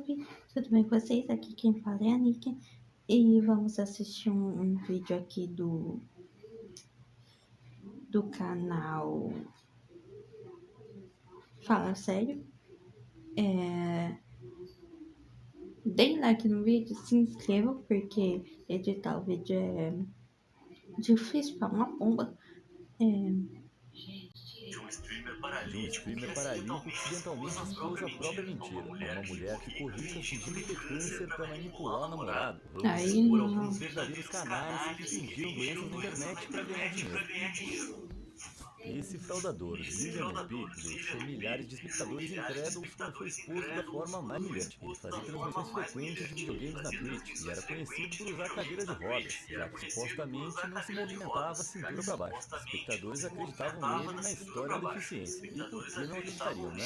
YouTube, tudo bem com vocês? Aqui quem fala é a Nick e vamos assistir um vídeo aqui do canal Fala Sério. Deem like no vídeo, se inscrevam porque editar o vídeo é difícil para uma pomba. De um streamer paralímpico que acidentalmente expôs a própria mentira, a uma mulher que ficou rica fingindo ter câncer para manipular o namorado. Vamos Aí expor não. alguns verdadeiros canais que fingiram doenças na internet para ganhar dinheiro. Esse fraudador, Zillian MP, deixou milhares de espectadores incrédulos quando foi exposto da forma mais humilhante. Ele fazia transmissões frequentes de videogames na Twitch e era conhecido por usar cadeira de rodas, já que supostamente não se movimentava a cintura para baixo. Os espectadores acreditavam nele na história da deficiência. E por que não acreditariam, né?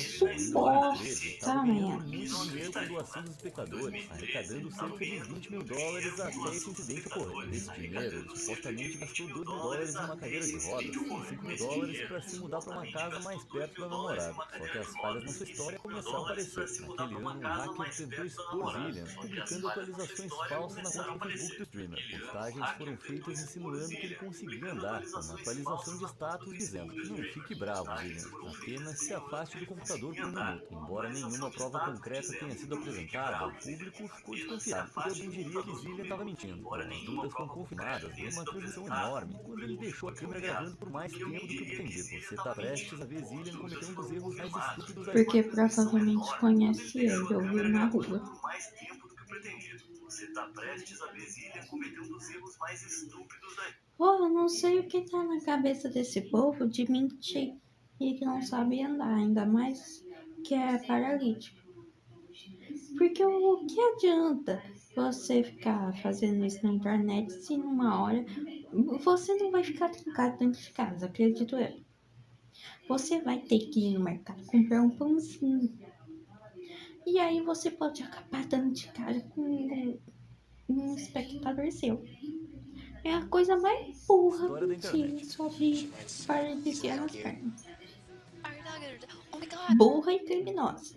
Bom, em 2013, ele estava ganhando muito Supostamente. dinheiro com doação dos espectadores, arrecadando cerca de $20 mil até esse incidente ocorrer. Desse dinheiro, ele supostamente gastou $2 mil em uma cadeira de rodas e $5 mil para se mudar para uma casa mais perto da namorada. Só que as falhas na sua história começaram a aparecer. Naquele ano, um hacker tentou expor Zillian, publicando atualizações falsas na conta do Facebook do streamer. Postagens foram feitas insinuando que ele conseguia andar, com uma atualização de status dizendo: "Não fique bravo, Zillian, apenas se afaste do computador por um minuto." Embora nenhuma prova concreta tenha sido apresentada, o público ficou desconfiado, porque alguém diria que Zillian estava mentindo. Bom, as dúvidas foram confirmadas numa transmissão enorme, quando ele deixou a câmera gravando por mais tempo do que o pretendido. Você está prestes a ver Zillian cometer um dos erros mais estúpidos da Porque provavelmente conhece ele, ouviu na rua. Pô, eu não sei o que tá na cabeça desse povo de mentir e que não sabe andar, ainda mais que é paralítico. Porque o que adianta você ficar fazendo isso na internet se numa hora você não vai ficar trancado dentro de casa, acredito eu. Você vai ter que ir no mercado comprar um pãozinho. E aí você pode acabar dando de cara com um espectador seu. É a coisa mais burra história da mentir internet. sobre paralisia nas pernas. Are you not gonna? Oh my god! Burra e criminosa.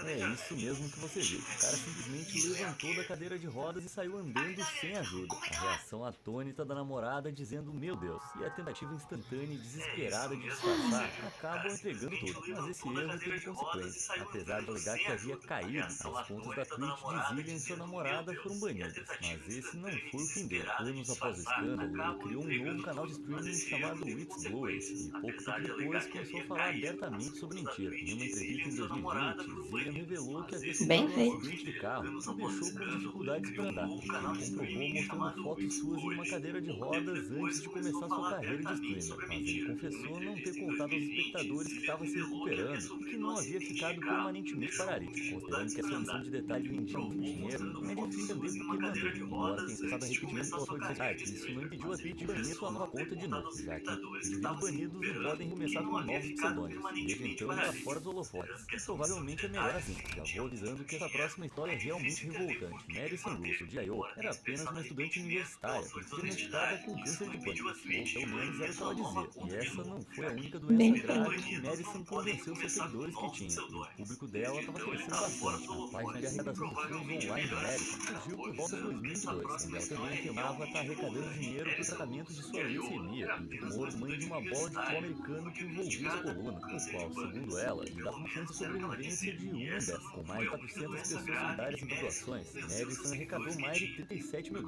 É isso mesmo que você viu. O cara simplesmente levantou da cadeira de rodas e saiu andando sem ajuda. A reação atônita da namorada dizendo "meu Deus" e a tentativa instantânea e desesperada de disfarçar acabam entregando tudo. Mas esse erro teve consequências. Apesar de alegar que havia caído, as contas da Twitch de Zillian e sua namorada foram banidas. Mas esse não foi o fim dele. Anos após o escândalo, ele criou um novo canal de streaming chamado It's Blowies e pouco tempo depois começou a falar abertamente sobre mentira. Em uma entrevista em 2020, Zillian revelou que havia Bem sofrido um feito. acidente de carro que o deixou com dificuldades para andar, o que ele comprovou mostrando fotos suas em uma cadeira de rodas antes de começar sua carreira de streamer. Mas ele confessou não ter contado aos espectadores que estava se recuperando e que não havia ficado permanentemente paralítico. Considerando que essa omissão de detalhe rendia muito dinheiro, não é difícil entender por que ele manteve. Embora tenha expressado arrependimento pela sua desgraça, isso não impediu a Twitch de banir sua nova conta de novo, já que indivíduos banidos não podem começar com novos pseudônimos. Desde então ele está fora dos holofotes, e provavelmente é melhor assim. Já vou avisando que essa próxima história é realmente revoltante. Mary Sangusso, de Iowa, era apenas uma estudante universitária que foi diagnosticada com câncer de pâncreas, ou pelo menos era o que ela dizia. E essa não foi a única doença Bem grave feito. que Madison convenceu seus seguidores que tinha, e o público dela estava crescendo bastante. A página de arrecadação de fundos online de Madison surgiu por volta de 2022, onde ela também afirmava estar arrecadando dinheiro para o tratamento de sua leucemia e de tumor do tamanho de uma bola de futebol americano que envolvia sua coluna, o qual, segundo ela, lhe dava uma chance de sobrevivência de 1 em 10. Com mais de 400 pessoas solidárias em doações, Madison arrecadou mais de $37 mil.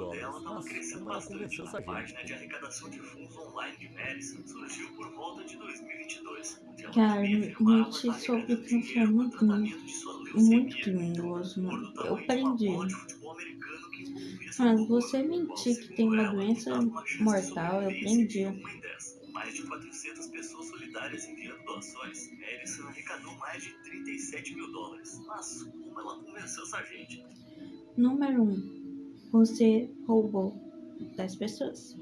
Mas como ela convenceu essa gente? Cara, mentir sobre câncer é muito ruim. Muito criminoso. Eu aprendi. Mas você mentir que tem uma doença mortal, eu aprendi. Número 1. Você roubou das pessoas.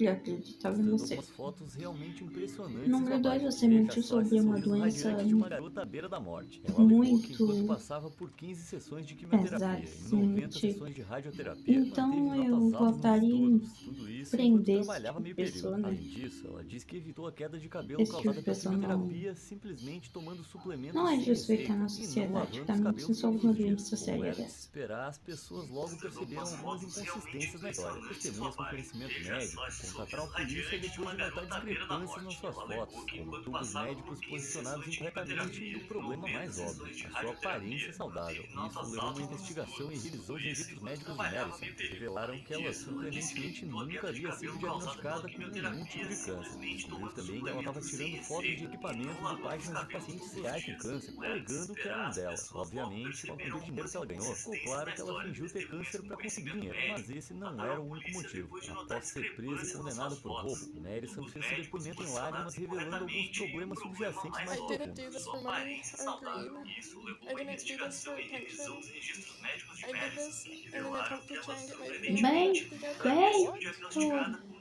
queria acreditar em mostrando você. algumas fotos realmente impressionantes. Número em sua 2, página. você Veja mentiu só esse sobre uma sorriso doença radiante de uma garota à beira da morte. Ela alegou que enquanto muito passava por 15 sessões de quimioterapia e 90 pesadamente. sessões de radioterapia, manteve Então eu notas altas nos votaria em estudos. Tudo isso enquanto prender esse trabalhava tipo de meio pessoa, período. né? Além disso, ela disse que evitou a queda de cabelo Esse tipo causada de pela pessoa quimioterapia simplesmente tomando suplementos não é sem justificada receita na e não sociedade. lavando Pra os mim, você cabelos só todos uma os dias. doença Como séria era de se dessa. esperar, as pessoas logo perceberam algumas inconsistências na história. Testemunhas com conhecimento médico contataram a polícia depois de notar discrepâncias nas suas fotos, como tubos médicos posicionados incorretamente e o problema mais óbvio, a sua aparência saudável. Isso levou a uma investigação e revisão dos registros médicos de Madison, que revelaram que ela surpreendentemente nunca havia sido diagnosticada com nenhum tipo de câncer. Descobriu-se também que ela estava tirando fotos de equipamentos e páginas de pacientes reais com câncer, alegando que eram dela. Obviamente, com a quantia de dinheiro que ela ganhou, ficou claro que ela fingiu ter câncer para conseguir dinheiro, mas esse não era o único motivo. Após ser presa e condenada por roubo, Madison fez seu depoimento em lágrimas, revelando alguns problemas subjacentes mais I didn't do this profundos. for money or greed. I didn't do this for attention. I did this in an attempt to try and get my family Bem back together. feito!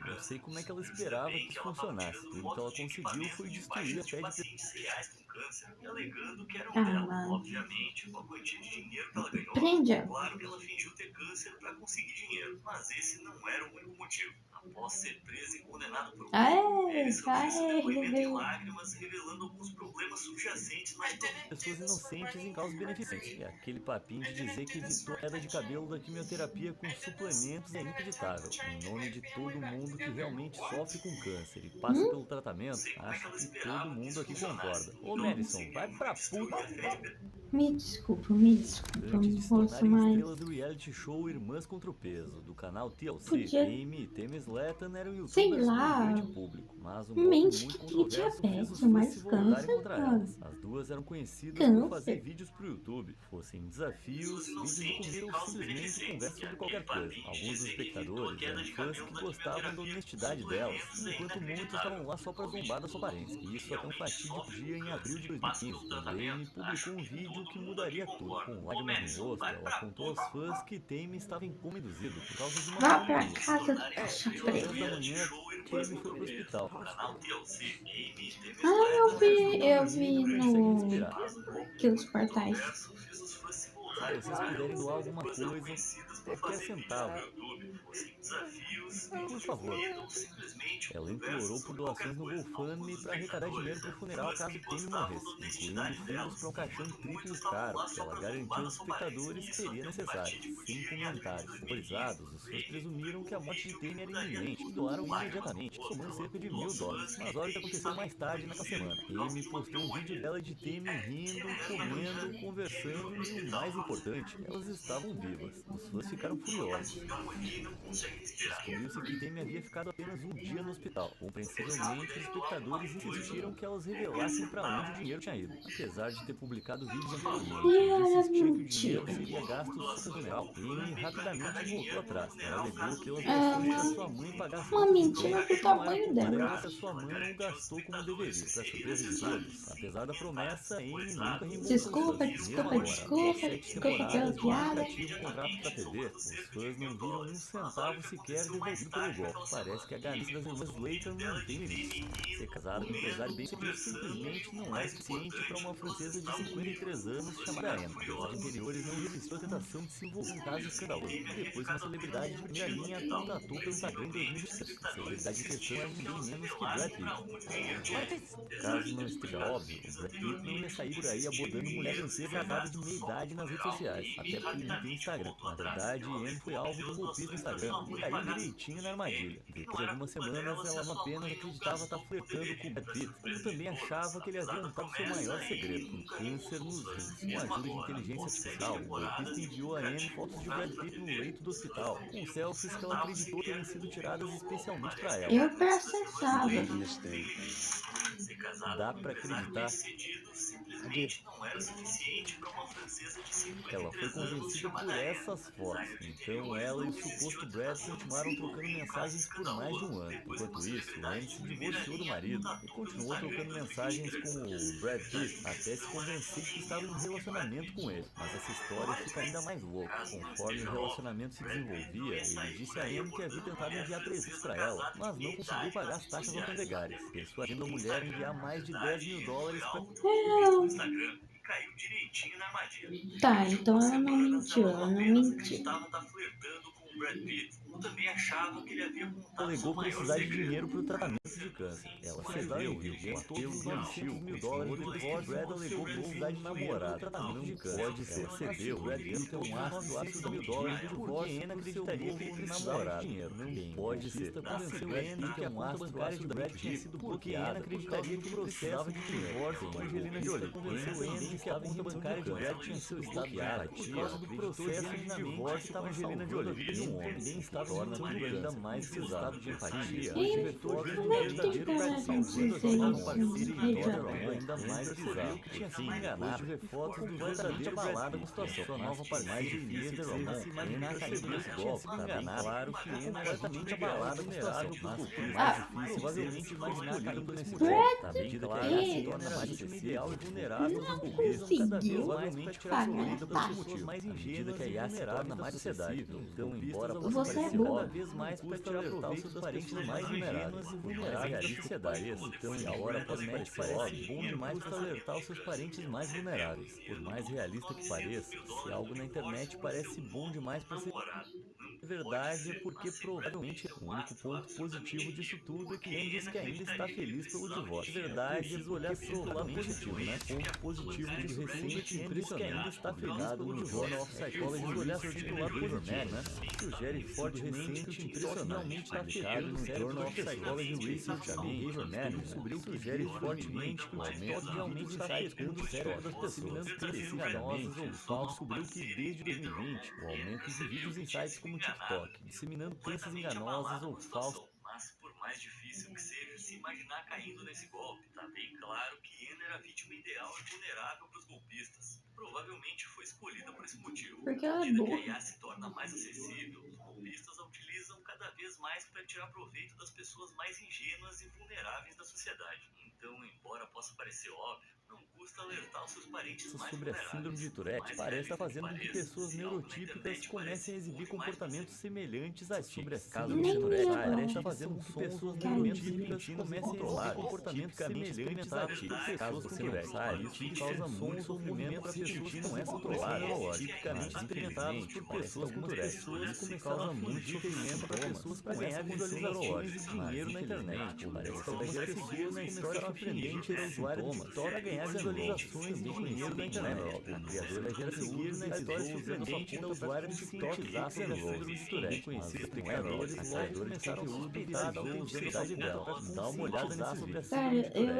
Eu sei como é que ela esperava que isso funcionasse. Tudo que ela conseguiu foi destruir a fé de Ah, mano. Prende ela. Aê, pessoas inocentes em causas beneficentes. E aquele papinho de dizer que evitou a queda de cabelo da quimioterapia com suplementos é inacreditável. Em nome de todo mundo que realmente sofre com câncer e passa pelo tratamento, acho que todo mundo aqui concorda. Ô Madison, vai pra puta! Me desculpa, Antes de se moço, tornarem mas estrelas do reality show Irmãs contra o Peso, do canal TLC, podia, Amy e Temi Slatan eram sei youtubers com lá, grande público, mas um golpe mente muito que tinha controverso fez os diabetes, fãs se mas voltarem câncer, contra mano. elas. As duas eram conhecidas por fazer Câncer. vídeos pro YouTube, fossem desafios, vídeos de comida ou simplesmente conversa sobre qualquer coisa. Alguns dos espectadores eram fãs que gostavam da honestidade delas, enquanto muitos estavam lá só pra zombar da sua aparência. Isso até um fatídico dia em abril de 2015, quando Amy publicou um vídeo que mudaria tudo. Com lágrimas no rosto, ela contou aos fãs que Tame estava em coma induzido por causa de uma Vá pra pneumonia. casa do caixa Às 10 preta. da manhã, Tame foi pro hospital. Ah, eu vi Pneumonia e não consegue no respirar. aqueles portais. Se vocês puderem doar alguma coisa, qualquer centavo, por favor. Ela implorou por doações no GoFundMe para arrecadar dinheiro para o funeral caso Tame morresse, incluindo fundos para um caixão triplo caro que ela garantiu aos espectadores que seria necessário. Sem comentários horrorizados, os fãs presumiram que a morte de Tame era iminente e doaram imediatamente, somando cerca de $1.000. Mas olha o que aconteceu mais tarde naquela semana. Amy postou um vídeo dela de Tame rindo, comendo, conversando e o mais importante, elas estavam vivas. Os fãs ficaram furiosos. Descobriu-se que Tame havia ficado apenas um dia no hospital. Compreensivelmente, os espectadores insistiram que elas revelassem para onde o dinheiro tinha ido. Apesar de ter publicado vídeos anteriormente, E onde ela insistia que o dinheiro mentiu. seria gasto só com o funeral, Amy rapidamente voltou atrás. Ela alegou que elas É doações para sua mãe pagar as uma contas de mentira Tame do não era tamanho culpa dela. dela se a sua mãe não gastou como deveria. Para surpresa de todos, apesar da promessa, Amy nunca reembolsou os Desculpa, fãs. Mesmo desculpa, agora, desculpa, após 7 desculpa pela temporadas de um piada. lucrativo contrato para TV, os fãs não viram um centavo sequer devolvido pelo golpe. Parece que a ganância das irmãs Leighton não tem limite. Ser casada com um empresário bem sucedido simplesmente não era suficiente para uma francesa de 53 anos chamada Anne. Apesar de anteriores, não resistiu à tentação de se envolver em um caso escandaloso. Depois, uma celebridade de primeira linha a contatou pelo Instagram em 2017. A celebridade em questão era ninguém menos que Brad Pitt. Caso não esteja óbvio, o Brad Pitt não ia sair por aí abordando mulher francesa casada de meia idade nas redes sociais, até porque ele não tem Instagram. Na verdade, Anne foi alvo de um golpista no Instagram e caiu direitinho na armadilha. Depois de algumas semanas, ela não apenas acreditava estar flertando com o Brad Pitt, como também achava que ele havia contado seu maior segredo, um câncer nos rins. Com a ajuda de inteligência artificial, o golpista enviou a Anne fotos de Brad Pitt no leito do hospital, com selfies que ela acreditou terem sido tiradas especialmente para ela. Eu processava. Dá pra acreditar Ela foi convencida por essas fotos, então ela e o suposto Brad continuaram trocando mensagens por mais de um ano. Enquanto isso, Anne se divorciou do marido e continuou trocando mensagens com o Brad Pitt até se convencer de que estava em um relacionamento com ele. Mas essa história fica ainda mais louca. Conforme o relacionamento se desenvolvia, ele disse a Anne que havia tentado enviar presentes para ela, mas não conseguiu pagar as taxas alfandegárias, persuadindo a mulher a enviar mais de $10.000 para... Caiu direitinho na armadilha. Tá, então ela não mentiu, ela não mentiu. Estava flertando com o Brad Pitt. Eu também achava que ele havia contado alegou precisar de dinheiro para o tratamento de câncer. Ela cedeu $200.000 depois que Brad alegou precisar de namorado para tratamento de câncer. Pode ser cedeu, Brad ter um ácido de $9.000 de divórcio porque Anne acreditaria que ele precisava de dinheiro. Não pode ser convenceu Anne que a conta bancária de Brad tinha sido bloqueada acreditaria que ele precisava de divórcio com Angelina Jolie. Convenceu Anne que a conta bancária de Brad tinha sido bloqueada por causa do processo de divórcio com Angelina Jolie. Um homem também estava tornando ainda mais pesado de empatia. O diretor do verdadeiro Brad salvando a sua nova parceira e torna ainda mais bizarro que tinha sido enganado ver fotos do verdadeiro balada com situação. Sua nova parceira Linda Ramon se imaginar caindo nesse golpe. Tá bem claro que Anne é completamente abalada com situação, mas mais difícil provavelmente imaginar caindo nesse golpe. À medida que ela se torna mais especial e vulnerável aos golpistas, cada vez mais para tirar proveito pelos motivos mais ingênuos e vulneráveis da sociedade. Então, embora possa parecer cada vez mais para tirar proveito dos parentes mais vulneráveis e vulneráveis da sociedade. Então, embora possa parecer óbvio, bom demais para alertar os seus parentes mais vulneráveis. Por mais realista que pareça, se algo na internet parece bom demais para ser verdade, é porque provavelmente o único ponto positivo disso tudo é que Anne diz que ainda está feliz pelo divórcio. Verdade, preciso olhar provavelmente positivo, né? Ponto positivo disso recente Anne diz que ainda está feliz pelo divórcio. Journal of Psychology olhar circular positivo, né? Sugere fortemente impressionante, publicado no Journal of Psychology Research Behavior Management, sugere fortemente que o TikTok realmente está afetando o cérebro das pessoas, crenças enganosas ou falsas. Descobriu que desde 2020 o aumento de vídeos em sites como TikTok, disseminando crenças enganosas ou falsas. Mas por mais difícil que seja se imaginar caindo nesse golpe, tá bem claro que Anne era a vítima ideal e vulnerável para os golpistas. Provavelmente foi escolhida por esse motivo. Porque ela é boa. À medida que a IA se torna mais acessível, os golpistas a utilizam cada vez mais para tirar proveito das pessoas mais ingênuas e vulneráveis da sociedade. Então, embora possa parecer óbvio, não custa alertar os seus parentes mais sobre a síndrome de Tourette parece estar fazendo com que pessoas neurotípicas comecem a exibir comportamentos semelhantes a tics. Caso de Tourette parece estar fazendo com que pessoas neurotípicas comecem a exibir comportamentos semelhantes a tics. Caso você não saiba, tics causa muito sofrimento para pessoas que não são controladas, tipicamente experimentados por pessoas com Tourette. Isso causa muito sofrimento para pessoas com essas visualizações e dinheiro na internet. Parece que algumas pessoas na história surpreendente da usuária do TikTok para ganhar visualizações e dinheiro na internet. O criador vai gerar seguir na história surpreendente da usuária do TikTok da síndrome de Tourette. Conhecidos criadores começaram a suspeitar da autenticidade dela. Dá uma olhada nesses vídeos.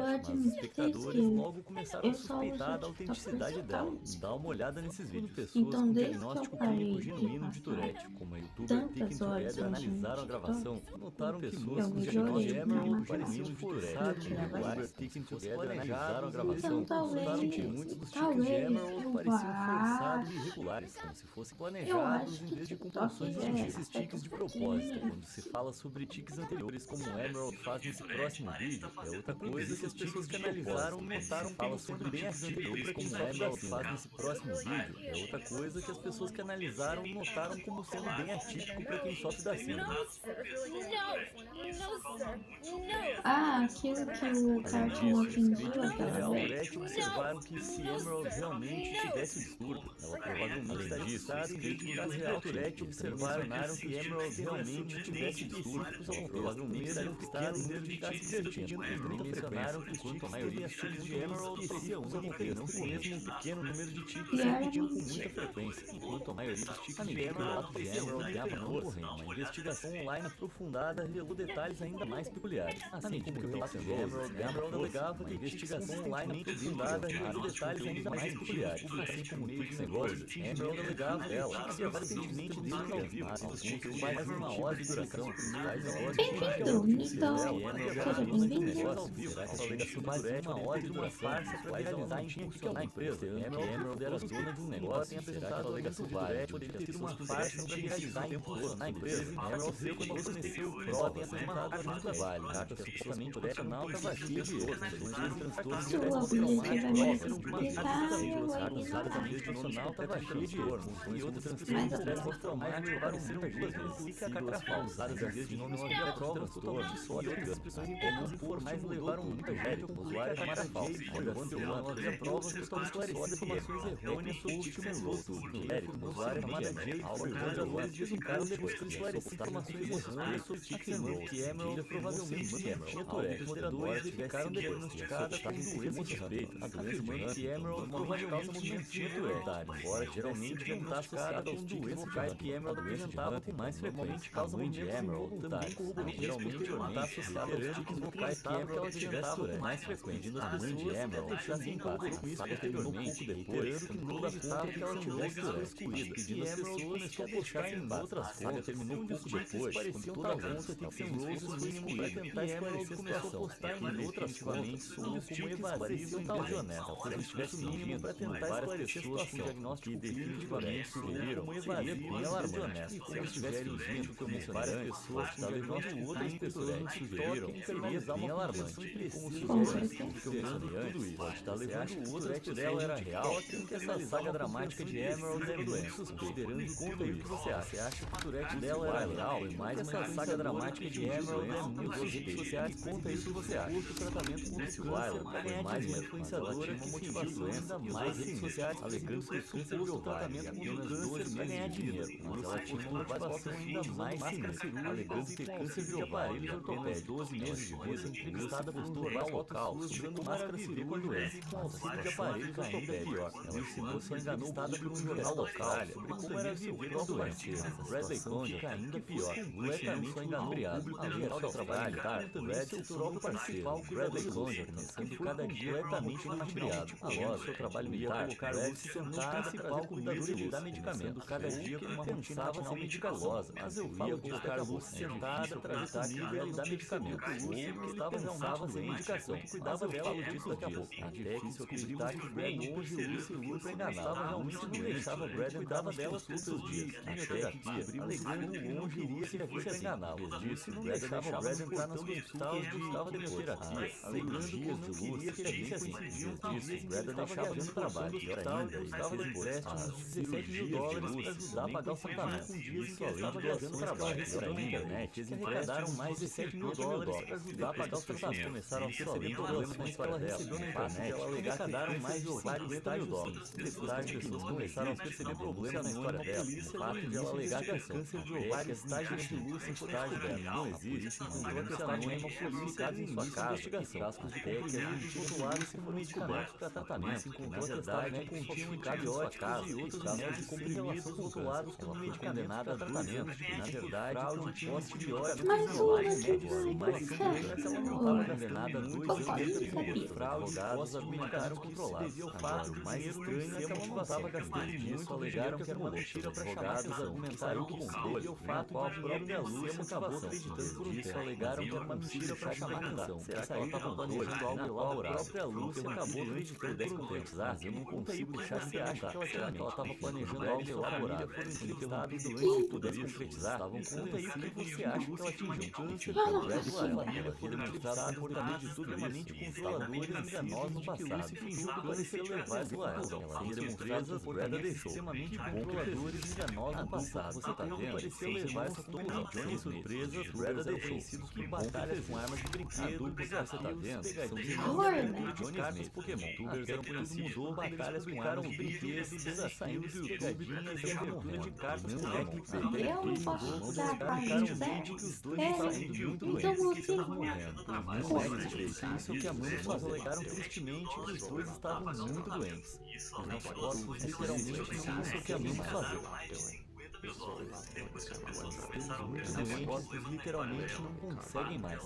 Mas os espectadores logo começaram a suspeitar da autenticidade dela. Dá uma olhada nesses vídeos. Pessoas com diagnóstico clínico genuíno de Tourette, como a youtuber Taking Together, analisaram a gravação. Notaram pessoas com diagnóstico clínico parecido de Tourette. O youtuber Taking Together analisaram a gravação. Notaram que muitos dos tiques de Emerald pareciam forçados e irregulares, como se fossem planejados em vez de compulsões de esses tiques de propósito. Quando se fala sobre tiques anteriores, como o Emerald faz nesse próximo vídeo, é outra coisa que as pessoas que analisaram notaram que fala sobre tiques anteriores, como o Emerald faz nesse próximo vídeo, é outra coisa que as pessoas que analisaram notaram como sendo bem atípico para quem sofre da síndrome. Ah, aquilo que o cara tinha observaram que se Emerald realmente tivesse distúrbio, ela provavelmente estaria estado em críticos real Tourette observaram que Emerald realmente tivesse distúrbios ao provavelmente estaria estado em ficar se divertindo. Também mencionaram que quanto a maioria dos tiques de Emerald esquecia usa não com mesmo um pequeno número de tiques repetindo com muita frequência, enquanto a maioria dos tiques de Emerald dava não correndo. Uma investigação online aprofundada revelou detalhes ainda mais peculiares. Assim como o relato de Emerald alegava que a investigação online aprofundada revelou detalhes ainda mais peculiares, assim como o meio de negócios. Emerald alegava ela, que aparentemente desde ao vivo, que faz uma hora de duração, Bem-vindo, então, seja bem-vindo. será que a alegação faz uma hora de duração, farsa para realizar em funcionar a empresa? Emerald era dona de um negócio e apresentado a alegação de Durete poderia ter sido uma farsa para realizar em funcionar a empresa. Emerald veio quando forneceu prova apresentado no trabalho, já que supostamente o profissional estava cheio de erros, transtornos de Sua objetivamente proprietária, exatamente o profissional estava cheio de erros, e outros transtornos pós-traumáticos levaram muitas vezes, e que a catrafal usadas às vezes de nomes de provas totalmente sólidas, outras expressões internas informais levaram muita gente, o usuário a catrafal, quando havia provas totalmente esclarecidas, informações errôneas sobre o título mérito, o usuário chamada J. Alexandre verificaram depois que informações errôneas sobre o título que Emerald provavelmente tinha Tourette, moderadores verificaram diagnosticada com doença suspeita, a doença humana que Emerald provavelmente não tinha Tourette, embora geralmente não está associada aos doenças vocais que Emerald apresentava com mais frequência. A mãe de Emerald também corroborou geralmente não está associada aos tiques vocais que Emerald apresentava com mais frequência. A mãe de Emerald também corroborou com isso anteriormente, depois que não acreditava que ela tivesse Tourette, pedindo às pessoas que a deixassem em outras contas. Terminou pouco depois, quando toda a conta tem que ser um rose mínimo para tentar esclarecer a situação. Postar em outras contas soou como evasivo e desonesta, se estivesse mínimo para tentar esclarecer a situação, que definitivamente soou como evasivo e alarmante. Se estivesse fingindo que eu mencionei várias pessoas que estavam levando outras pessoas nos sugeriram que seria bem alarmante. Como sugeriram que eu mencionei antes, pode estar levando outras pessoas dela era real, que essa saga dramática de Emerald é muito considerando conta aí o que você acha. Você acha que o Tourette dela era real, mas essa saga dramática de Emerald é muito suspeita. Conta aí o que você acha. O tratamento com esse Wyler foi mais uma influenciadora que motivação ainda mais redes sociais, alegando que o câncer de ovário e apenas 12 meses ganhar dinheiro, mas ela tinha uma motivação ainda mais sinistra, alegando que câncer de aparelhos ortopédicos, 12 meses de vida, entrevistada por um jornal local, usando máscara cirúrgica doença, com auxílio de aparelhos ortopédicos. Ela ensinou sua enganostada por um jornal local sobre como era viver com a doença. Bradley Conde fica ainda pior, completamente enganou o público em geral do trabalho, Brad se tornou parceiro, Bradley Conde, sendo cada dia completamente ludibriado. A loja, seu trabalho militar, Brad se sentar principal cuidador de dar medicamento, cada dia com uma pensava ser medicalosa, mas eu via colocar Lucy sentada, trazer comida e dar medicamento, ou que estava realmente sem indicação, cuidava dela disso daqui a pouco. É difícil acreditar que Brad longe Lucy e Lucy estava realmente doente, deixava Brad cuidava dela todos os dias, até terapia, alegando longe Lucy que foi enganá-la. Disso, Brad deixava Brad entrar nas consultas de estava depois terapia, alegando dias de Lucy que disse assim, disso, Brad deixava dentro do trabalho, pior ainda, estava depois, $17.000 para ajudar a pagar o tratamento, com dias em que ela estava doando trabalho, pior ainda, internet, eles arrecadaram mais de $7.000 para ajudar a pagar os tratamentos, começaram a receber problemas na história dela, na internet, arrecadaram mais de vários $90.000, depois de pessoas começaram a perceber problemas na história dela, o fato de ela alegar que é câncer de ovário, estágio de Lucy, estágio dela, não existe, encontrou a questão anônima publicados em sua casa, e frascos de comprimidos rotulados como medicamentos para tratamento, na verdade continham antibióticos e outros frascos de comprimidos rotulados como medicamentos para tratamento, e na verdade continham antibióticos mas ela não estava condenada a 2 anos de fraude, advogados argumentaram que isso devia ao fato o mais estranho é que ela não estava gastando disso, alegaram que era uma mentira para advogados argumentaram que isso devia ao fato de a própria Lúcia acabou acreditando por isso, alegaram que era uma mentira para chamar atenção. Será que ela estava planejando algo elaborado? A própria Lúcia acabou acreditando por concretizar, eu não consigo deixar de achar que ela estava planejando algo elaborado. Entrevistado durante pudesse concretizar, estavam conta aí que você acha que ela atingiu câncer, ela havia demonstrado comportamento de extremamente controladores e enganosos no passado. Fingiu que parecia levar ela. Ela havia demonstrado comportamento extremamente controladores e enganosos no passado. Você está vendo? Parecia levar essa conclusão. Sem surpresas, Breda deixou sido que batalhas com armas de brinquedo, você está vendo? Pegadinhas de cartas Pokémon. Tubers eram conhecidos mudou, batalhas com armas de brinquedos, desafios do YouTube, pegadinhas e aventura de cartas com Pokémon. Eu não posso dar parte dela. Os dois estavam indo muito doentes, Então que estamos morrendo. Isso que amamos fazer, alegaram tristemente que os dois estavam muito doentes. Os nossos corpos literalmente não isso que amamos fazer. doentes literalmente não conseguem mais.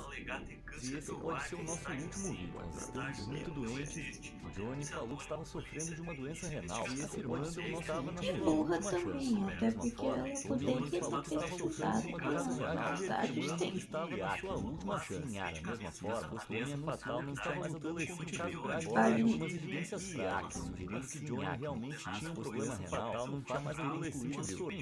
Se esse pode ser o nosso último vídeo, nós estamos muito doentes. Johnny falou que estava sofrendo de uma doença renal. Se esse irmão estava na Que sua burra última chance. também, até porque ela Johnny poderia falou ter que estava sofrendo de pesquisado uma qual doença renal. velocidade tem. Estava na sua última chance. Da mesma forma, a doença fatal não está mais adolescente caso grave. Vale. Algumas evidências frágeis sugerindo que Johnny realmente tinha um problema renal não tinha mais adolescente.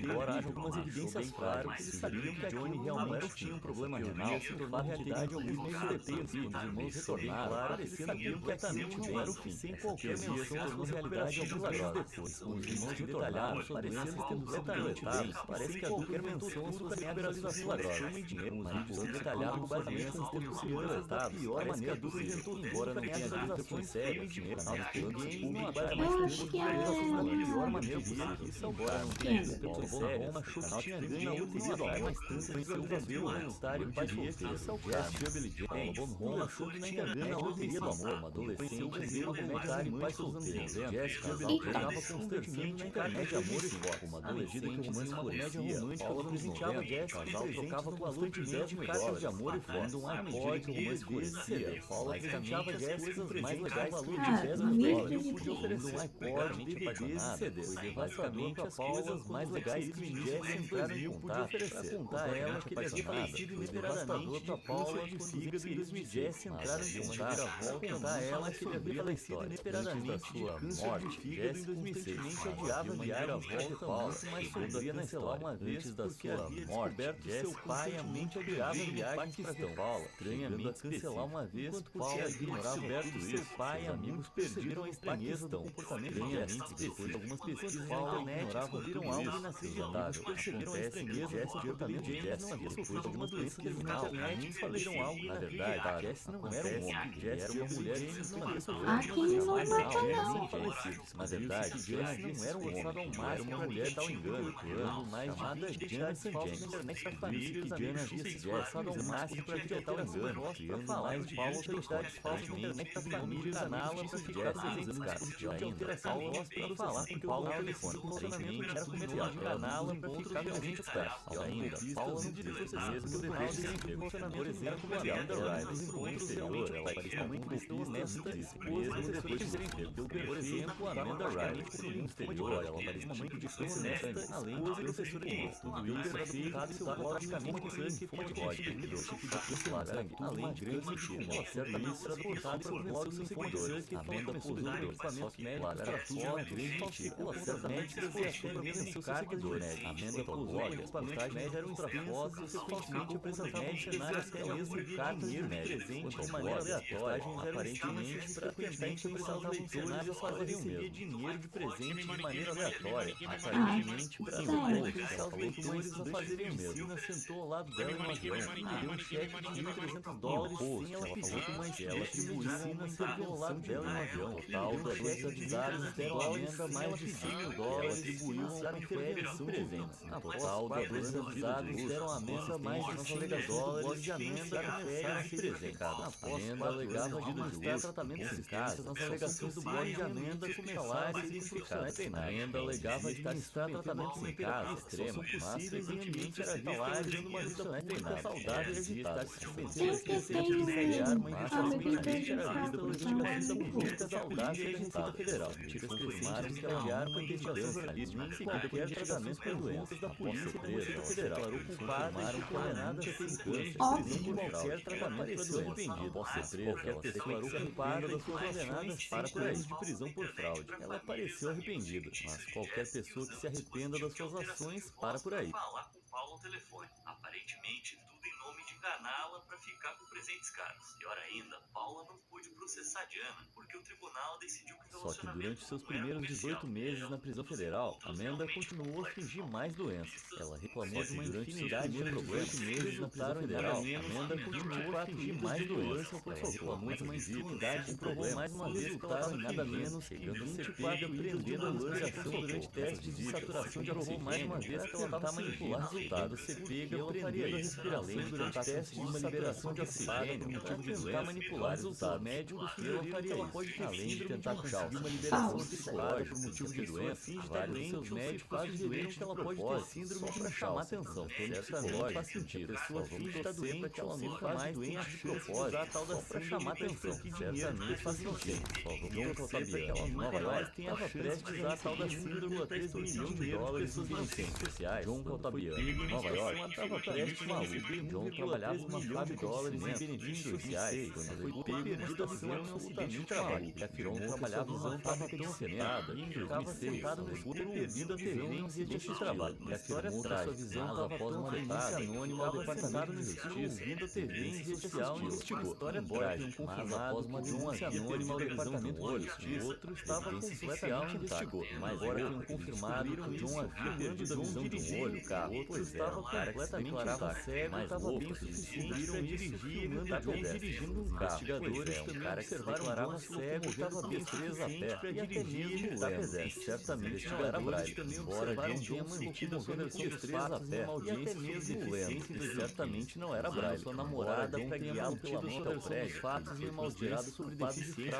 Embora haja algumas evidências claras que sabiam que Johnny realmente tinha um problema renal, se tornou realidade alguns meses depois, quando os irmãos retornaram, parecendo completamente bem, era o fim, sem qualquer menção à sua realidade alguns meses depois, quando os irmãos retornaram, parecendo tendo completamente bem, parece que a qualquer menção à sua recuperação milagrosa, os vídeos se detalhavam basicamente como tendo sido completados, parece que a dupla inventou, embora não tenha acusações sérias, canal de planos públicos para mais Eu acho que ela da é pior maneira possível, embora não tenha repercussões sérias, achou que tinha ganho na loteria do amor, mas tanto venceu o universitário pai solteiro, Jessica Billy James, Ron achou que tinha ganho na loteria do amor, uma adolescente venceu o universitário pai solteiro, Jessica jogava constantemente na internet amor e foco, uma adolescente em uma comédia romântica, Paula presenteava Jessica, o casal trocava constantemente cartas de amor e foto, um iPod que o romance conhecia, Paula presenteava Jessica os mais legais valores de 10 mil dólares, podia oferecer um iPod, DVDs e CDs, basicamente as coisas mais legais que Jessica entraram em contato, para contar a ela que ele havia falecido inesperadamente de Paula de fígado em 2010 entraram em contato, para contar a ela que ele havia falecido inesperadamente de câncer de fígado em 2006, odiava enviar a volta muito mais sombria na história, antes da sua morte, seu pai a mente odiava viagens para ver Paula, estranhamente cancelar uma vez, Paula ignorava Alberto, seu pai e amigos perderam a estranheza do comportamento de Jessica, depois de algumas pesquisas na internet descobriram algo inacreditável, perceberam a estranheza do comportamento de Jessica, depois de algumas pesquisas na internet descobriram algo na verdade, Jessica não era um homem, Jessica era uma mulher que não havia sofrido Aqui não mata não. na verdade, Jessica não era um homem, era uma mulher tal engano, mais chamada Diana Sanjames, na internet da família que Diana havia se esforçado ao máximo para criar tal engano, criando mais de falsas identidades falsas na internet da família Canala para ficar presentes casos de alteração de voz para falar com Paulo no telefone, aparentemente era cometido Canala para ficar presentes casos, ainda, Paulo não dirigiu mesmo depois de emprego, por exemplo, a Amanda Riley, no exterior, ela parecia muito honesta, mesmo depois de ser emprego, por exemplo, a Amanda Riley, no exterior, ela parecia muito honesta, além de professora de inglês, tudo isso era duplicado e estava praticamente sangue, fonte de código, tipo de sangue, além de grande mentira, ela certa isso era portado por blogs e seguidores, a Amanda posou por equipamentos médicos para tudo uma grande mentira, ela certamente desejou para seus seguidores, a Amanda posou por equipamentos médicos eram para fotos e frequentemente apresentavam cenários até mesmo cartas de presente de maneira aleatória, aparentemente frequentemente apresentavam cenários para receber dinheiro de presente de maneira aleatória, aparentemente para influenciar os leitores a fazerem o mesmo. Sentou ao lado dela no avião e deu um cheque de $1.300 sem ela pedir, mas ela atribuiu Sina sentou ao lado dela no avião. Total da dois avisados deram a Amanda mais de $100.000 atribuiu um férias presentes. A total da dois avisados deram a Amanda mais de $100.000 de Amanda férias presentes. Amanda alegava administrar tratamentos em casa nas alegações do blog de Amanda começaram a ser identificadas. Amanda alegava administrar tratamentos em casa extremos, mas frequentemente era vista levando uma vida muito saudável e agitada. Tem uma inicialmente era vista por vida saudável e agitada federal. Mentiras confirmaram que ela adiaram uma investigação jornalística e qualquer tratamento para doenças da polícia presa federal. Declarou culpada e condenada a 6 anos de prisão por qualquer tratamento para doença. Após ser presa, ela se declarou culpada das suas condenadas para 4 anos de prisão por fraude. Ela pareceu arrependida, mas qualquer pessoa que se arrependa das suas ações para por aí. Falar com Paulo ao telefone. Aparentemente, tudo em nome de enganá-la para ficar com presentes caros. Pior ainda, Paula não pôde processar Diana, porque o tribunal decidiu que o Só que durante seus primeiros 18 meses na prisão federal, Amanda continuou a fingir mais doenças. Ela reclamou de uma infinidade de problemas meses na prisão federal. Amanda continuou a fingir mais doenças. Ela reclamou de uma infinidade de problemas. Mais uma vez resultaram em nada menos chegando a ser pega prendendo a respiração durante testes de saturação de oxigênio. Mais uma vez ela estava manipulando resultado ser pega prendendo a respiração durante testes de uma liberação de oxigênio por motivo de tentar manipular os resultados médicos que ela faria isso, além de tentar conseguir uma liberação psicológica por motivo de doença. Vários de seus médicos sugeriram que ela pode ter síndrome para chamar atenção. Certamente faz sentido. A pessoa finge estar doente para que ela nunca mais doente de propósito, usar a tal da para chamar atenção. Certamente faz sentido. John Caltabiano, Nova York, tem a chance de usar a tal da síndrome a 3 milhões de dólares em benefícios sociais. John Caltabiano, Nova York, estava prestes a receber John trabalhava numa fábrica de dólares em benefícios sociais. Quando foi pego numa estação em um acidente de trabalho. John trabalhava numa fábrica de cimento e ficava sentado no escuro perdido a visão em um acidente de trabalho. A história traz sua visão após uma denúncia anônima ao Departamento de Justiça, vindo a TV em rede social investigou. História trágica, mas após uma denúncia anônima ao Departamento de Justiça, outro estava completamente investigou. Mas agora tenham confirmado que John havia perdido a visão de um olho, o outro estava completamente intacto, cego, estava bem suficiente para dirigir, John dirigindo um carro. Investigadores também observaram cego, estava bem preso a pé, e até mesmo lento. Certamente não era Braille, embora John tenha mantido a sua versão dos fatos em uma audiência mesmo lento, certamente não era Braille. Sua namorada para guiá-lo pela mão até o prédio, fatos em uma audiência sobre deficiência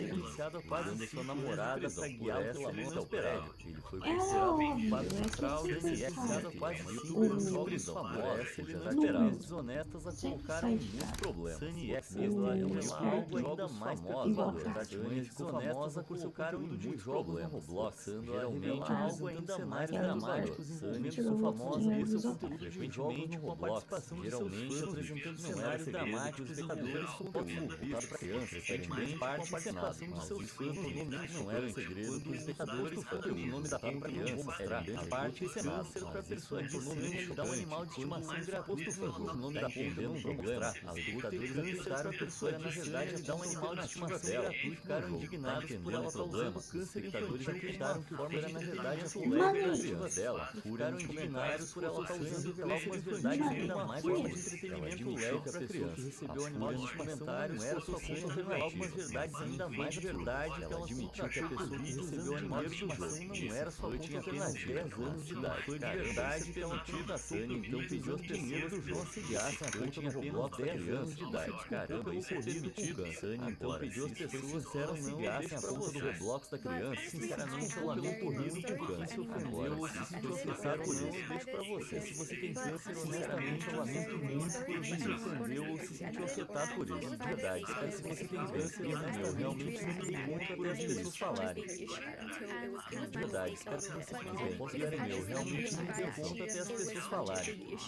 iniciado a quase sua namorada para guiá-lo pela mão até o prédio. Ele foi considerado culpado de fraude e iniciado a quase 5 jogos famosos, exageradas desonestas a colocar em muitos problemas. Sunny X é algo ainda mais famosa, verdade, famosa por colocar em muitos problemas, Roblox, geralmente algo ainda mais dramáticos envolvendo sua famosa e seu conteúdo frequentemente com a participação de seus fãs apresentando cenários dramáticos espectadores com conteúdo voltado para crianças, frequentemente com a participação de seus fãs não era um segredo que os espectadores conteúdo o nome da para criança era grande parte esse câncer para persuadir o dar um animal de estimação gratuito o nome da conta não programa os espectadores acreditaram que a pessoa na verdade dar um animal de estimação gratuito ficaram indignados por ela estar usando câncer espectadores acreditaram que forma era na verdade a colega criativa dela ficaram indignados por ela estar usando algumas verdades ainda mais forma de entretenimento leve para criança que recebeu o animal de estimação não era sua conta alternativa algumas verdades ainda mais verdade que ela admitiu que a pessoa que recebeu o animal de estimação não era sua conta alternativa 10 anos de idade foi de verdade que ela tinha da Sunny então pediu as pessoas do João assediassem a conta no Roblox 10 anos de idade caramba isso é permitido Sunny então pediu as pessoas disseram assediassem a conta do Roblox da criança sinceramente eu lamento horrível por câncer ofendeu ou se sentiu afetado por isso deixo pra você se você tem câncer honestamente eu lamento muito por isso ofendeu ou se sentiu afetado por isso de verdade se você tem câncer eu realmente sinto muito até as pessoas falarem de verdade espero que você fique bem posso dar meu realmente me deu conta até as pessoas falarem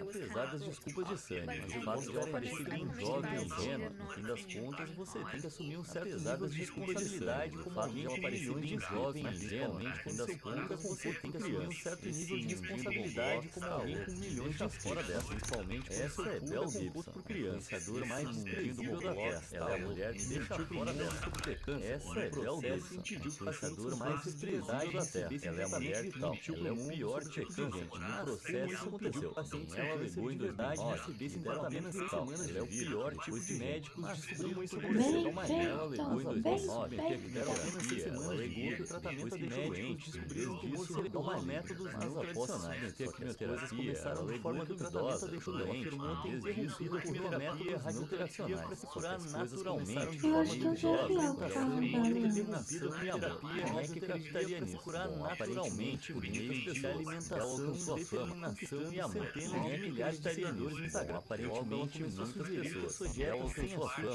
apesar das desculpas de Sunny mas o fato de ela parecer bem jovem e ingênua no fim das contas você tem que assumir um certo nível de responsabilidade como alguém que parecer bem jovem e ingênua no fim das contas você tem que assumir um certo nível de responsabilidade como alguém com milhões de fora dessa principalmente essa é Belle Gibson por criança a dor mais desprezível da Terra ela é a mulher que deixa fora dessa essa é Belle Gibson influenciadora mais desprezível da Terra ela é a mulher que ela é o pior tipo de gente no processo isso aconteceu ela alegou em 2009 receber apenas 6 semanas ela é o pior tipo de médicos descobriram isso aconteceu ela alegou em 2009 que deram apenas 6 semanas ela alegou que o tratamento de médicos descobriram que isso seria métodos não tradicionais só que as coisas começaram de forma duvidosa deixou doente desde isso ela começou métodos não tradicionais para se curar naturalmente de forma duvidosa determinação e terapia quem é que acreditaria nisso curar naturalmente por meio de alimentação determinação e amor quem é que acreditaria nisso no Instagram aparentemente muitas pessoas ela alcançou a fama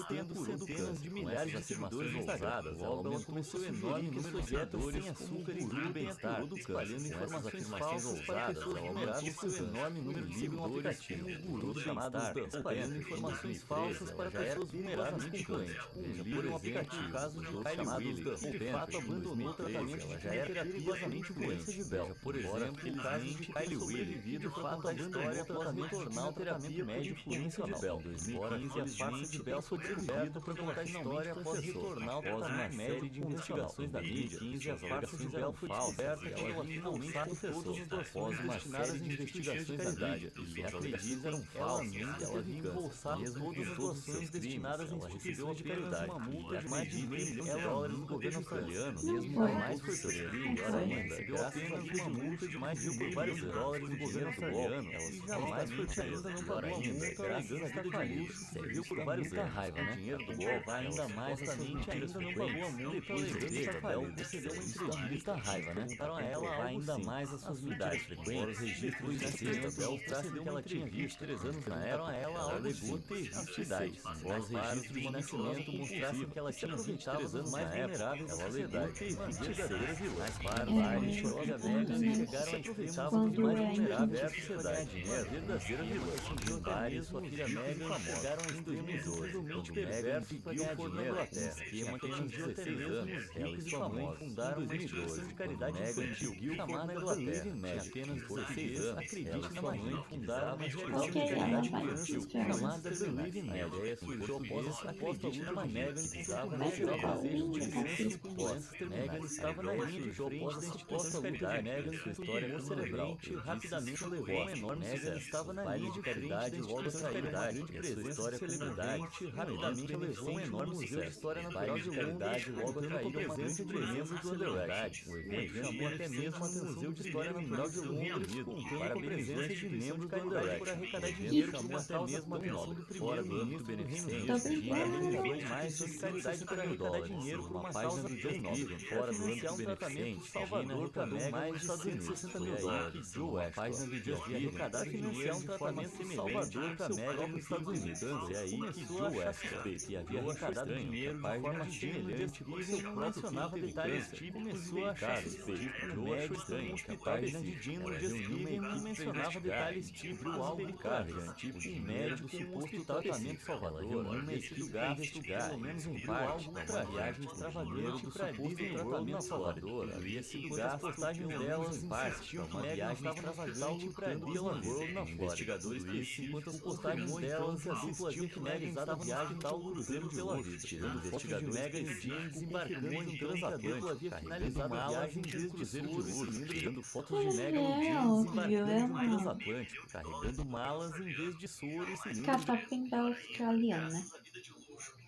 tendo centenas de milhares de seguidores ousadas ela aumentou seu enorme número de dietadores sem açúcar e glúten bem-estar espalhando informações falsas ousadas ela aumentou seu enorme número de seguidores um guru chamado espalhando informações falsas para pessoas vulneráveis com câncer veja por exemplo o caso de Kylie Willis que de fato abandonou o tratamento ela já era perigosamente doente de Bell por exemplo o caso de Kylie Willis de fato abandonou o tratamento hormonal terapia médica influência de Bell em 2015 a farsa de Bell foi descoberta por contar a história após retornar ao tratamento médico de investigações da mídia 2015 a farsa de Bell foi descoberta que ela finalmente confessou após uma série de investigações da mídia e suas alegações eram falsas ela havia embolsado todas as doações destinadas a instituições de caridade uma multa de mais de $1 milhão no governo australiano mesmo mais foi pior ainda recebeu apenas uma multa de mais de por vários dólares no governo australiano, ela jamais foi presa, não pagou a multa, graças à vida de luxo, serviu por vários anos. Raiva, né? O dinheiro do golpe ainda mais supostamente ainda não pagou a multa, depois de ter Bel concedeu uma entrevista. Raiva, né? Para ela ainda mais as suas mentiras frequentes, os registros de nascimento Bel mostrassem que ela tinha 23 anos na época, ela alegou ter 26, embora os registros de nascimento mostrassem que ela tinha 23 anos mais vulneráveis, ela alegou ter 26. Mais claro, vários Rosa Vegas chegaram a extremos de mais vulneráveis da sociedade. Dinheiro, verdadeira vilã, surgiu Barry e sua filha Meghan chegaram a extremos hoje. Quando Meghan seguiu por na Inglaterra, esquema que tinha 16 anos, ela e sua mãe fundaram uma instituição de caridade Meghan seguiu por na Inglaterra, tinha apenas 16 anos, acredite na mãe fundaram uma instituição de caridade infantil chamada Believe in Magic. A ideia surgiu após a luta de Meghan que estava no seu desejo de licença com doenças terminais. Meghan estava na linha de frente da instituição de caridade. Meghan, sua história cerebral, rapidamente levou a um enorme sucesso. Estava na linha de caridade logo atraiu uma grande presença celebridade, rapidamente levou a um enorme sucesso. Baile de caridade logo atraiu uma presença de membros do Underground. O evento chamou até mesmo a atenção Museu de História Natural de Londres, contando com a presença de membros do Underground por arrecadar dinheiro chamou até mesmo a atenção do primeiro-ministro beneficente, para arrecadar mais de caridade para arrecadar dinheiro por uma página do Just Giving, fora do âmbito beneficente, Salvador arrecadou mais de 160 mil dólares. Joe West, página do Just Giving, arrecadar financiar um tratamento semelhante para Meghan nos Estados Unidos. E aí que Joe West, que havia arrecadado dinheiro de forma semelhante com seu mencionava detalhes começou a achar suspeito. Meghan estranho que a página de Jim no Just Giving mencionava detalhes tipo algo delicado, tipo um médico com suposto tratamento salvador, uma equipe para investigar, pelo menos em parte, uma viagem extravagante para Disney tratamento salvador, havia sido gasto postagens delas em parte, uma viagem extravagante para Disney World na Flórida. Investigadores disse enquanto as postagens delas a dupla havia finalizado a viagem tal cruzeiro pela vida, tirando fotos de Meghan e Jim desembarcando em um transatlântico, havia finalizado a viagem de cruzeiro de luxo, tirando fotos de Meghan e Jim desembarcando em um transatlântico, carregando malas em vez de soro e cilindros. Catapim da australiana.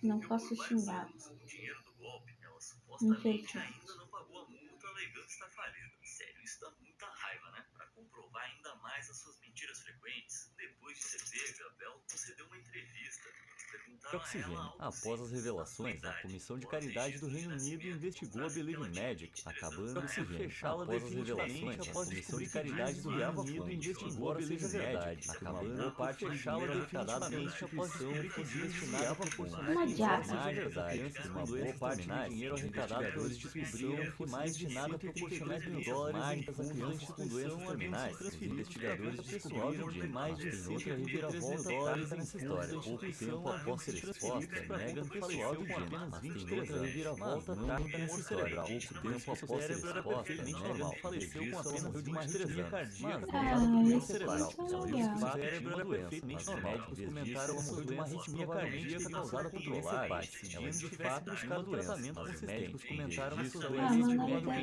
Não posso xingar. Supostamente ainda não pagou a multa alegando estar falida. Sério, isso dá muita raiva, né? Para comprovar ainda mais as suas mentiras frequentes, depois de ser pega, Bel concedeu uma entrevista. Oxigênio. Após as revelações, a Comissão de Caridade do Reino Unido investigou a Believe in Magic, acabando por fechá-la definitivamente. A Comissão de Caridade do Reino Unido investigou a Believe in Magic, acabando por fechá-la definitivamente após descobrir que destinava a proporcionar mágicas a crianças com boa parte do dinheiro arrecadado pela instituição que mais de nada proporcionar $1.000 mágicas a crianças com doenças terminais. Os investigadores descobriram que mais de outra reviravolta tática nessa história. Pouco tempo após ser exposta, Meghan faleceu com apenas 23 anos. Reviravolta tática nessa história. Pouco tempo após ser exposta, Meghan faleceu com apenas 23 anos. Mas não doença cerebral. Ela viu que o cérebro era perfeitamente normal. Médicos comentaram a morrer de uma arritmia cardíaca causada por controlar, ela de fato buscava tratamento consistente. Médicos comentaram que sua doença de médico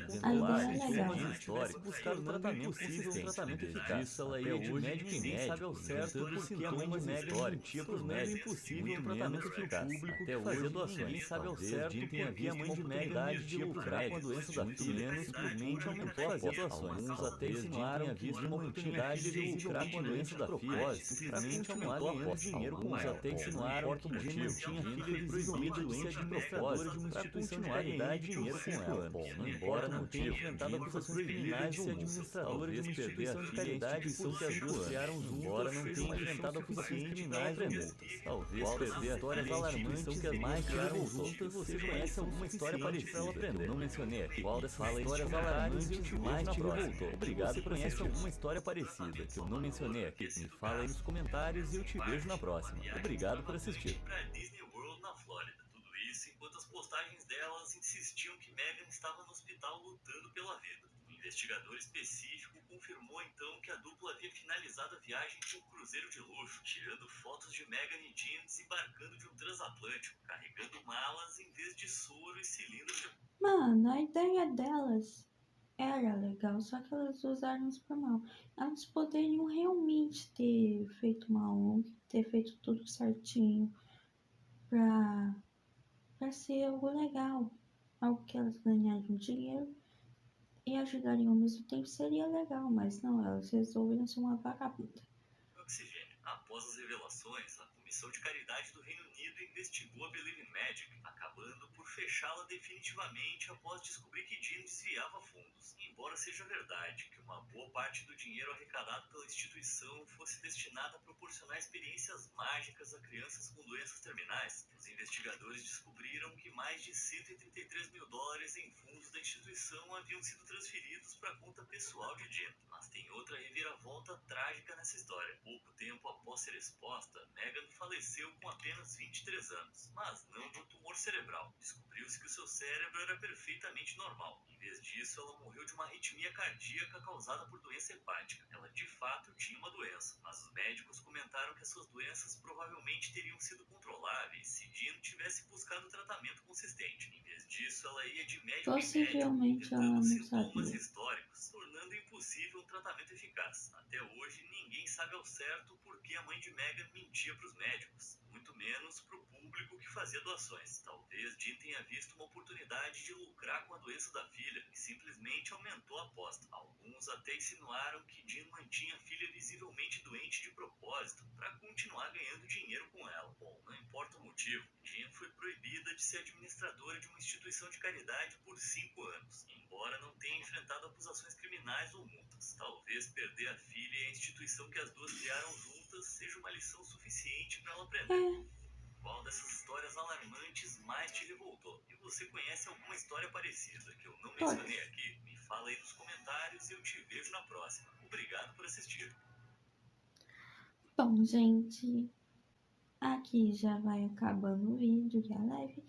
controlar, sintomas históricos, buscaram tratamento consistente. Tratamento eficaz. Até hoje, médico ninguém sabe ao certo por sintomas históricos. Para os médicos, impossível um tratamento eficaz. Até hoje, ninguém sabe ao certo por que a mãe de Meghan de lucrar com a doença da filha simplesmente aumentou as situações. Alguns até insinuaram que uma oportunidade de lucrar com a doença da filha simplesmente aumentou a dinheiro com ela. Até insinuaram que Jim tinha filha proibida de ser administradora de uma instituição de caridade e dinheiro com ela. Bom, embora não tenha enfrentado acusações criminais de ser administradora de uma instituição de caridade e por 5 anos, embora não tenha enfrentado acusações criminais ou multas. Talvez perder histórias alarmantes que as mais criaram juntas. Você conhece alguma história parecida para aprender? Não mencionei aqui. Qual dessas histórias alarmantes mais te revoltou? Obrigado por assistir. Alguma história parecida que eu não mencionei aqui? Me fala aí nos comentários e eu te vejo na próxima. Obrigado por assistir. Para Disney World na Flórida. Tudo isso enquanto as postagens delas insistiam que Meghan estava no hospital lutando pela vida. Um investigador específico confirmou então que a dupla havia finalizado a viagem de um cruzeiro de luxo, tirando fotos de Meghan e Jim desembarcando de um transatlântico, carregando malas em vez de soro e cilindros de... Mano, a ideia delas era legal, só que elas usaram isso por mal. Elas poderiam realmente ter feito uma ONG, ter feito tudo certinho pra ser algo legal. Algo que elas ganharam dinheiro e ajudariam ao mesmo tempo, seria legal, mas não, elas resolveram ser uma vagabunda. Oxigênio. Após as revelações, a Comissão de Caridade do Reino Unido investigou a Believe in Magic, acabando por fechá-la definitivamente após descobrir que Jean desviava fundos. Embora seja verdade que uma boa parte do dinheiro arrecadado pela instituição fosse destinada a proporcionar experiências mágicas a crianças com doenças terminais, os investigadores descobriram que mais de 133 mil dólares em fundos da instituição haviam sido transferidos para a conta pessoal de Jean. Mas tem outra reviravolta trágica nessa história. Pouco tempo após ser exposta, Meghan faleceu com apenas 23 anos, mas não de um tumor cerebral. Descobriu-se que o seu cérebro era perfeitamente normal. Em vez disso, ela morreu de uma arritmia cardíaca causada por doença hepática. Ela de fato tinha uma doença, mas os médicos comentaram que as suas doenças provavelmente teriam sido controláveis se Jean tivesse buscado tratamento consistente. Em vez disso, ela ia de médico em médico, Possivelmente ela tentando não sintomas sabia. históricos, tornando impossível um tratamento eficaz. Até hoje, ninguém sabe ao certo por que a mãe de Meghan mentia para os médicos, muito menos para o público que fazia doações. Talvez Jean tenha visto uma oportunidade de lucrar com a doença da filha e simplesmente aumentou a aposta. Alguns até insinuaram que Jean mantinha a filha visivelmente doente de propósito para continuar ganhando dinheiro com ela. Bom, não importa o motivo, Jean foi proibida de ser administradora de uma instituição de caridade por 5 anos, embora não tenha enfrentado acusações criminais ou multas. Talvez perder a filha e a instituição que as duas criaram juntas seja uma lição suficiente para ela aprender. Qual dessas histórias alarmantes mais te revoltou? E você conhece alguma história parecida que eu não mencionei Todas. aqui? Me fala aí nos comentários e eu te vejo na próxima. Obrigado por assistir. Bom, gente, aqui já vai acabando o vídeo e a live.